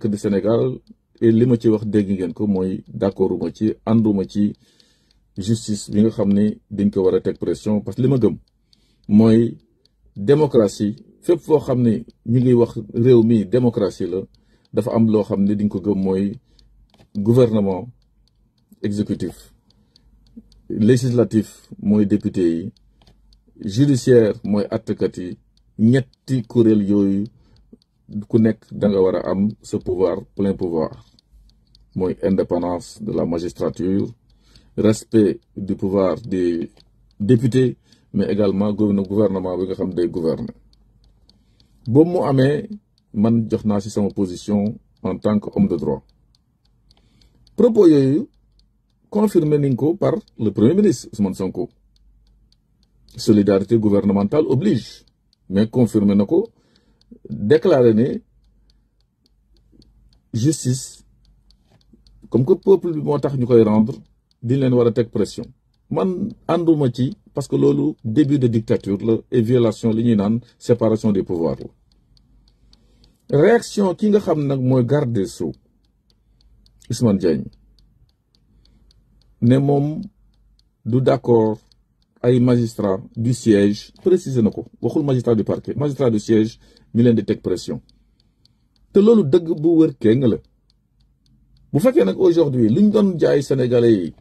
du Sénégal et li ma ci wax dégg ngeen ko mooy d'accorduma ci ànduma ci justice bi nga xam ne dañ ko war a teg pression parce que li ma gëm mooy démocratie fépp foo xam ne ñu ngi wax réew mi démocratie la dafa am loo xam ne diñ ko gëm mooy gouvernement exécutif législatif mooy député yi judiciaire mooy àttekat yi ñetti kuréel yooyu ku nekk da nga war a am ce pouvoir plein pouvoir mooy indépendance de la magistrature respect du pouvoir des députés mais également gouvernement bi nga xam day gouverner boobu mu amee man jox naa ci sama position en tant que homme de droit propos yooyu confirmé nañ ko par le premier ministre Ousmane Sonko solidarité gouvernementale oblige mais confirmé na ko déclaré ne justice comme que peuple bi moo tax ñu koy rendre di leen war a teg pression man ànduma ci parce que loolu début de dictature la et violation li ñuy naan séparation des pouvoirs la réaction ki nga xam nag mooy garde des Sceaux Ousmane Diagne ne moom du d'accord ay magistrat du siège précisé na ko waxul magistrat du parquet magistrat du siège mi leen di teg pression te loolu dëgg bu wër keng la bu fekkee nag aujourd'hui luñ doon jaay sénégalais yi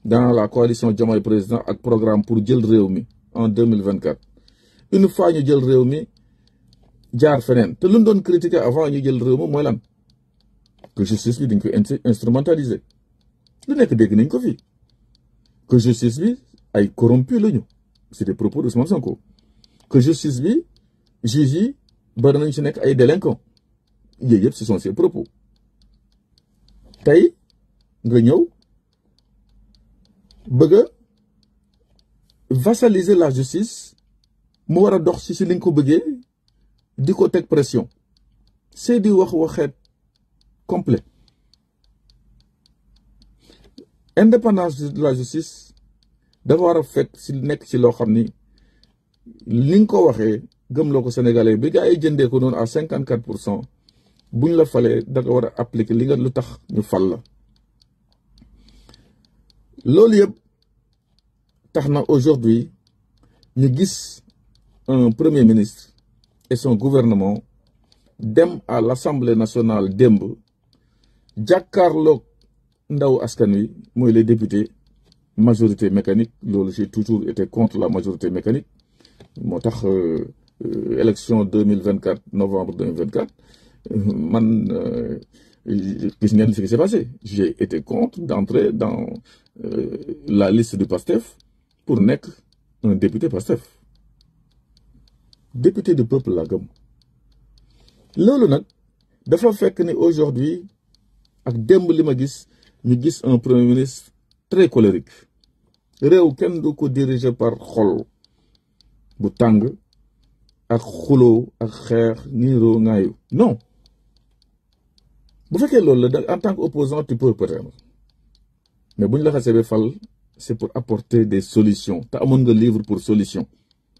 dans la coalition Diomaye président ak programme pour jël réew mi en 2024 une fois ñu jël réew mi jaar feneen te luñ doon critiquer avant ñu jël réew mi mooy lan que justice bi dañ ko instrumentaliser lu nekk dégg nañ ko fii que justice bi ay corrompu lañu c'est des propos de Ousmane Sonko que justice bi juges yi bari nañ ci nekk ay délinquants yooyu yëpp ce sont ses propos tey nga ñëw bëgg a vassaliser la justice mu war a dox ci li nga ko bëggee di ko teg pression c'est di wax waxeet complet indépendance de la justice dafa war a fekk ci nekk ci loo xam ni li nga ko waxee gëmloo ko sénégalais bi gaa yi jëndee ko noonu à 54% buñ la falee da nga war a appliquer li nga lu tax ñu fal la loolu yëpp tax na aujourd'hui ñu gis un premier ministre et son gouvernement dem à l'Assemblée nationale démb jàkkaarloog ndaw askan wi mooy les députés majorité mécanique loolu j'ai toujours été contre la majorité mécanique moo tax élection 2024 novembre 2024 man gis ngeen ce qui s'est passé j'ai été contre d'entrer dans la liste du PASTEF pour nekk un député PASTEF député du peuple la gëm loolu nag dafa fekk ni aujourd'hui ak démb li ma gis ñu gis un premier ministre très colérique réew kenn du ko diriger par xol bu tàng ak xuloo ak xeex niiroo ngaayu non bu fekkee loolu la en tant qu'opposant tu peux peut-être mais bu ñu la xasee ba fal c'est pour apporter des solutions te amoon nga livre pour solution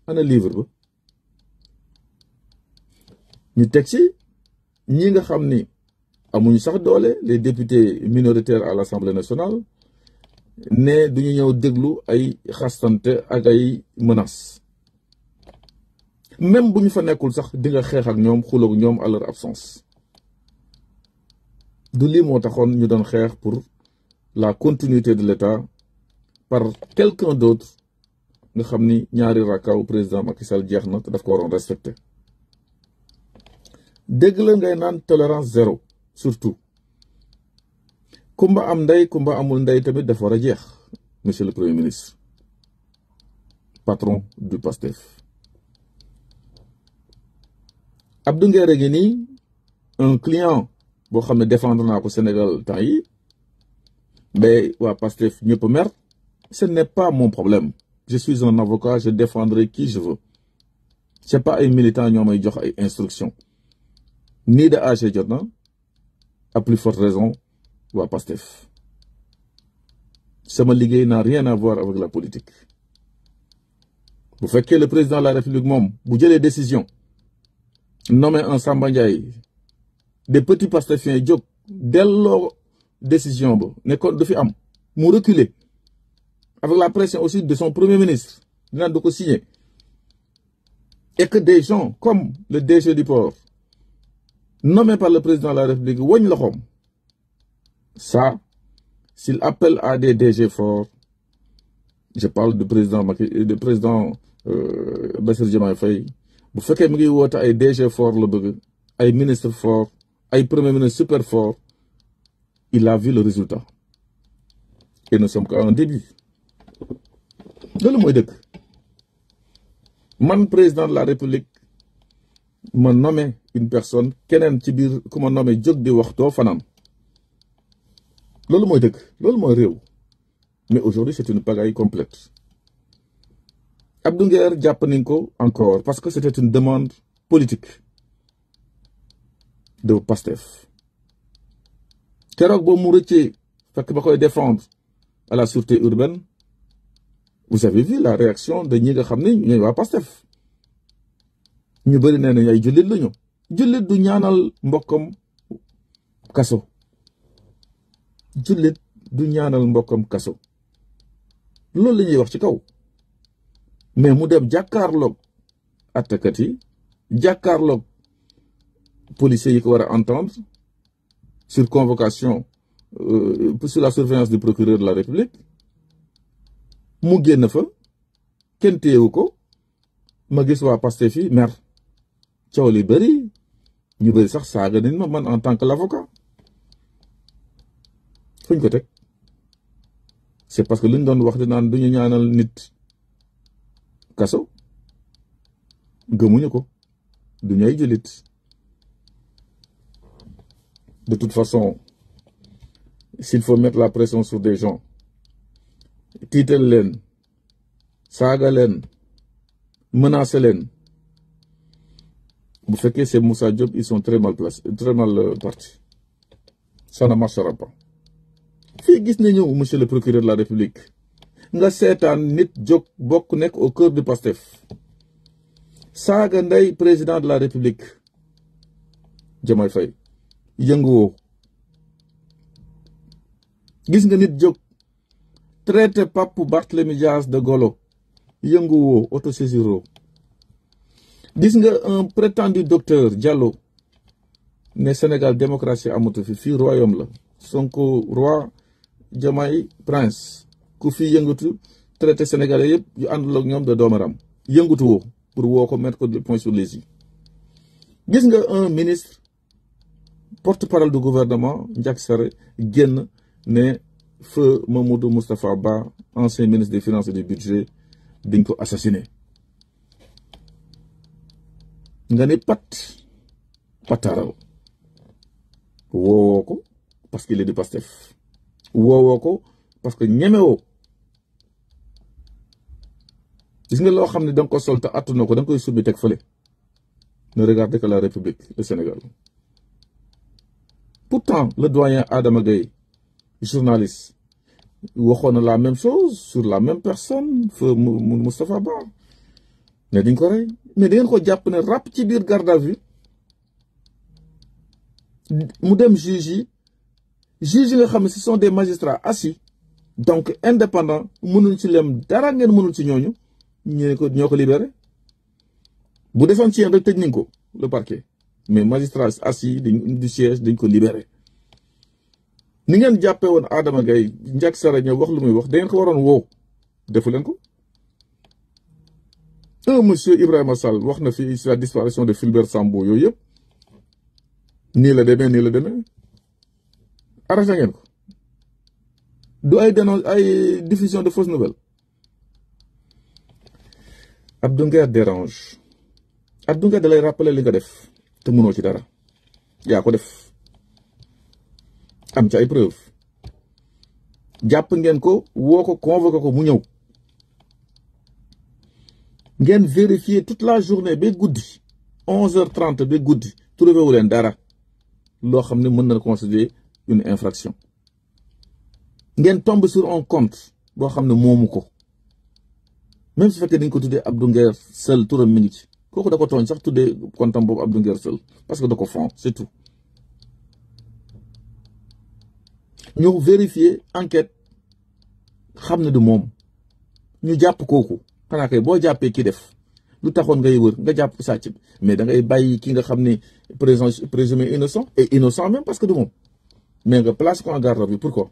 ana livre ba ñu teg ci ñi nga xam ni amuñu sax doole les députés minoritaires à l'Assemblée nationale ne duñu ñëw déglu ay xastante ak ay menaces même bu ñu fa nekkul sax di nga xeex ak ñoom xuloog ñoom à leur absence du lii moo taxoon ñu doon xeex pour la continuité de l'État par quelqu'un d'autre nga xam ni ñaari rakaaw président Macky Sall jeex na te daf ko waroon respecter dégg la ngay naan tolérance zéro surtout kumba am ndey kumba amul ndey tamit dafa war a jeex monsieur le premier ministre patron du PASTEF Abdou Nguer gi nii un client boo xam ne défendre naa ko Sénégal temps yi mais waa PASTEF ñëpp mer ce n'est pas mon problème je suis un avocat je défendrai qui je veux c'est pas ay militants ñoo may jox ay instructions nii de AG jot na à plus forte raison waa PASTEF sama liggéey n'a rien à voir avec la politique bu fekkee le président de la République moom bu jëlee décision nommer un Samba Ndiaye des petits pastefiens jóg delloo décision ba ne kon du fi am mu reculer avec la pression aussi de son premier ministre dinaan du ko signer et que des gens comme le DG du port nommé par le président de la République woñ loxoom ça s'il appelle à des DG forts, je parle du président Bassirou Diomaye Faye bu fekkee mi ngi woote ay DG fort la bëgg ay ministre fort ay premier ministre super fort, il a vu le résultat et nous sommes qu'à un début loolu mooy dëgg. Man président de la République ma nommé une personne keneen ci biir ku ma nommé jóg di wax doo fanaan loolu mooy dëgg loolu mooy réew. Mais aujourd'hui c'est une pagaille complète. Abdou Nguer jàpp nañ ko encore parce que c'était une demande politique de Pastef keroog boo mu rëccee fekk ba koy défendre à la sûreté urbaine. Vous avez vu la réaction de ñi nga xam ne ñooy waa Pastef ñu bëri nee nañ ay jullit lañu. jullit du ñaanal mbokkam kaso. jullit du ñaanal mbokkam kaso. loolu la ñuy wax ci kaw mais mu dem jàkkaarloog attakat yi jàkkaarloog policiers yi ko war a entendre sur convocation sur la surveillance du procureur de la République. mu génn fa kenn téyewu ko ma gis waa Pastef yi mer coow li bëri ñu bëri sax saaga nañ ma man en tant que l'avocat fuñ ko teg c'est parce que lu ñu doon wax di naan du ñu ñaanal nit kaso gëmuñu ko du ñooy jullit. De toute façon s'il faut mettre la pression sur des gens tiital leen saaga leen menacer leen bu fekkee c'est Moussa Diop ils sont très mal placés très mal partis ça ne marchera pas. fii gis nañu monsieur le procureur de la République nga seetaan nit jóg bokk nekk au cœur du Pastef saaga ndey président de la République Diomaye Faye yënguwoo. gis nga nit jóg traité Pape Barthélémy Dias de golo yënguwoo autosaisiro. gis nga un prétendu docteur Diallo ne Sénégal démocratie amatu fi fii royaume la Sonko roi Diomaye prince ku fi yëngatu traité sénégalais yëpp yu àndul ak ñoom de doomaram yëngatu woo pour woo ko mettre ko le point sur les i. gis nga un ministre porte-parole du gouvernement Ndiack Sarré génn ne feu Mamadou Moustapha Ba ancien ministre des finances et du budget dañ ko assassiné. nga ne pataraw woowoo ko parce qu'il est du Pastef woowoo ko parce que ñemewoo. gis nga loo xam ne da nga ko sol te attu na ko da nga koy summi teg fële. Ne regardez que la République, le Sénégal. Pourtant le doyen Adama Gaye journaliste waxoon la même chose sur la même personne feu Moustapha Ba ne dañ ko rey mais da ngeen ko jàpp ne rap ci biir garde à vue mu dem juge yi nga xam ne ce sont des magistrats assis donc indépendants mënuñ ci lem dara ngeen mënul ci ñooñu ñoo ko libéré bu defoon ci yéen rek tëj nañ ko le parquet mais magistrats assis du siège dañ ko libéré. ni ngeen jàppee woon Adama Gaye Ndiack Sarré ñëw wax lu muy wax da ngeen ko waroon woo defu leen ko. monsieur Ibrahima Sall wax na fi sur la disparition de Fulbert Sambou yooyu yëpp nii la demee arrêté ngeen ko du ay diffusion de fausses nouvelles. Abdou Nguer dérange Abdou Nguer da lay rappeler li nga def te mënoo ci dara yaa ko def am ci ay preuve jàpp ngeen ko woo ko convoqué ko mu ñëw ngeen vérifier toute la journée ba guddi 11h30 ba guddi trouvé wu leen dara loo xam ne mën na considérer une infraction ngeen tombe sur un compte boo xam ne moomu ko même su fekkee dañ ko tuddee Abdou Nguer Seul turam mi ngi ci kooku da ko tooñ sax tuddee compte am boobu Abdou Nguer Seul parce que da ko fond c'est tout ñu vérifier enquête xam ne du moom ñu jàpp kooku xanaa kay boo jàppee ki def lu taxoon ngay wër nga jàpp sàcc bi mais da ngay bàyyi ki nga xam ne présumé innocent et innocent même parce que du moom mais nga place ko en garde à vue. Pourquoi?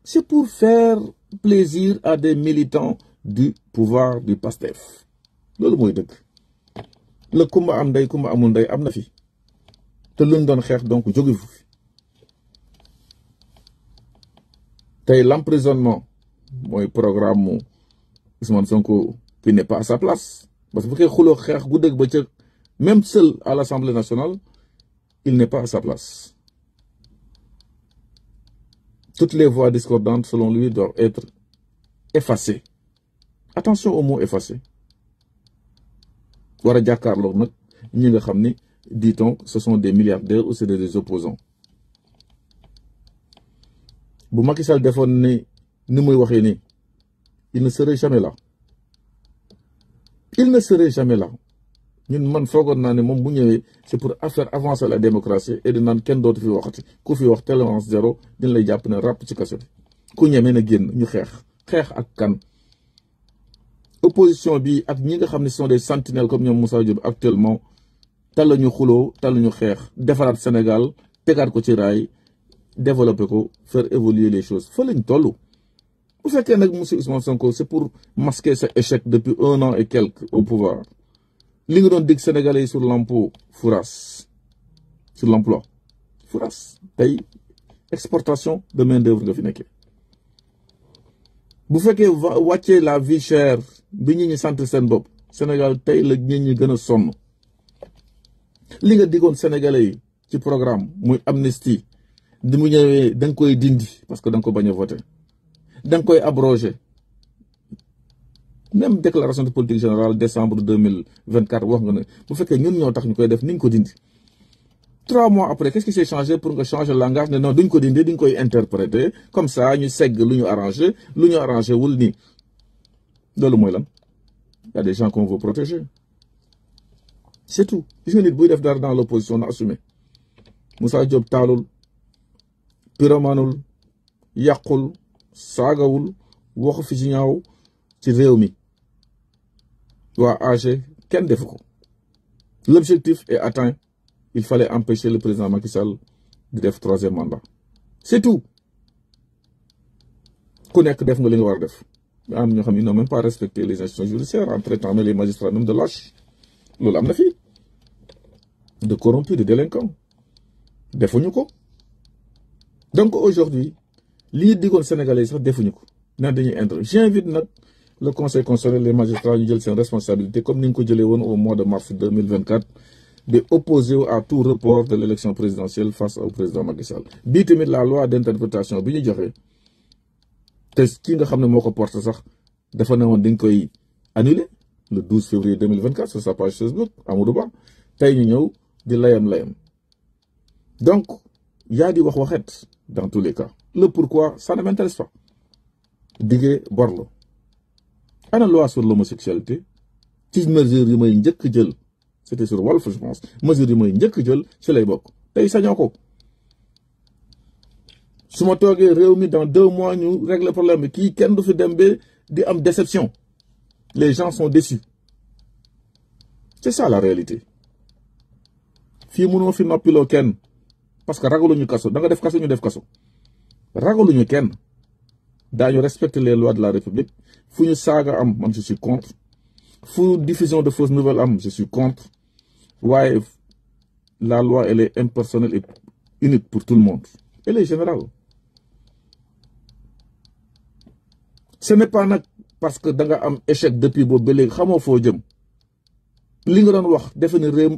C'est pour faire plaisir à des militants du pouvoir du PASTEF loolu mooy dëgg. la kumba am ndey kumba amul ndey am na fi te luñ doon xeex donc jóge fi tey l'emprisonnement mooy programme Ousmane Sonko qui n'est pas à sa place parce que bu fekkee xuloo xeex gu dëgg ba ca même seul à l'Assemblée nationale il n'est pas à sa place. Toutes les voix discordantes selon lui doivent être effacées. Attention au mot effacé. War a jàkkaarloo nag ñi nga xam ni dit-on ce sont des milliardaires ou c'est des opposants. bu Macky Sall defoon ni muy waxee nii il ne serait jamais là. Il ne serait jamais là. ñun man foogoon naa ne moom bu ñëwee c'est pour faire avancer la démocratie et di naan kenn dootu fi waxati ku fi wax tolérance zéro dina lay jàpp ne ràpp ci kaso bi ku ñemee na génn ñu xeex ak kan. Opposition bi ak ñi nga xam ne sont des sentinelles comme ñoom Moussa Diop actuellement taluñu xuloo taluñu xeex defaraat Sénégal tegaat ko ci raay développer ko faire évoluer les choses fa lañ toll. bu fekkee nag monsieur Ousmane Sonko c'est pour masquer sa échec depuis 1 an et quelques au pouvoir. li nga doon dig Sénégalais yi sur l'emploi fouras sur l'emploi fouras tey exportation de main d'œuvre nga fi nekkee. bu fekkee wàccee la vie chère bi ñi sant seen bopp Sénégal tey la ñi gën a sonn. li nga digoon Sénégalais yi ci programme muy amnistie di mu ñëwee da nga koy dindi parce que da nga ko bañ a voter da nga koy abroger. Même déclaration de politique générale décembre 2024 wax nga ne bu fekkee ñun ñoo tax ñu koy def niñ ko dindi 3 mois après qu'est-ce qui s'est changé pour nga changer langage ne non duñ ko dindi duñ koy interpréter comme ça ñu segg lu ñu arrangé wul nii loolu mooy lan. y a des gens qu'on veut protéger c'est tout. gis nga nit buy def dara dans l'opposition na assumé. Moussa Diop taalul pyromanul yàqul saagawul waxu fi ci ñaaw ci réew mi. waa AG kenn defu ko. L'objectif est atteint. Il fallait empêcher le président Macky Sall de def 3e mandat. C'est tout. ku nekk def nga li nga war a def. am ñoo xam ne n'ont même pas respecté les institutions judiciaires en traitant les magistrats même de lâches. loolu am na fii. de corrompus, de délinquants. defuñu ko. donc aujourd'hui lii digoon Sénégalais sax defuñu ko. naan dañuy intervenir. J'invite nag le conseil constitutionnel, les magistrats ñu jël seen responsabilité comme ni ñu ko jëlee woon au mois de mars 2024 de opposer à tout report de l'élection présidentielle face au président Macky Sall. bii tamit la loi d'interprétation bi ñu joxe te ki nga xam ne moo ko porte sax dafa ne woon dañ koy annuler le 12 février 2024 sur sa page Facebook Amadou Ba tey ñu ñëw di layam donc yaa di wax waxet dans tous les cas. Le pourquoi ça ne m'intéresse pas. diggee bor la. ana loi sur l'homosexualité ci mesure yi may njëkk jël c'était sur Walf je pense mesure yi may njëkk jël ci lay bokk tey sañoo ko su ma toogee réew mi dans 2 mois ñu régler problème bi kii kenn du fi dem ba di am déception les gens sont déçus c'est ça la réalité fii mënoo fi noppiloo kenn parce que ragaluñu kaso da nga def kaso ñu def kaso ragaluñu kenn daañu respecter les lois de la République fu ñu saaga am man je suis contre fu diffusion de fausses nouvelles am je suis contre waaye la loi elle est impersonnelle et unique pour tout le monde elle est générale. Ce n'est pas nag parce que da nga am échec depuis boobu ba léegi xamoo foo jëm li nga doon wax defe ne réew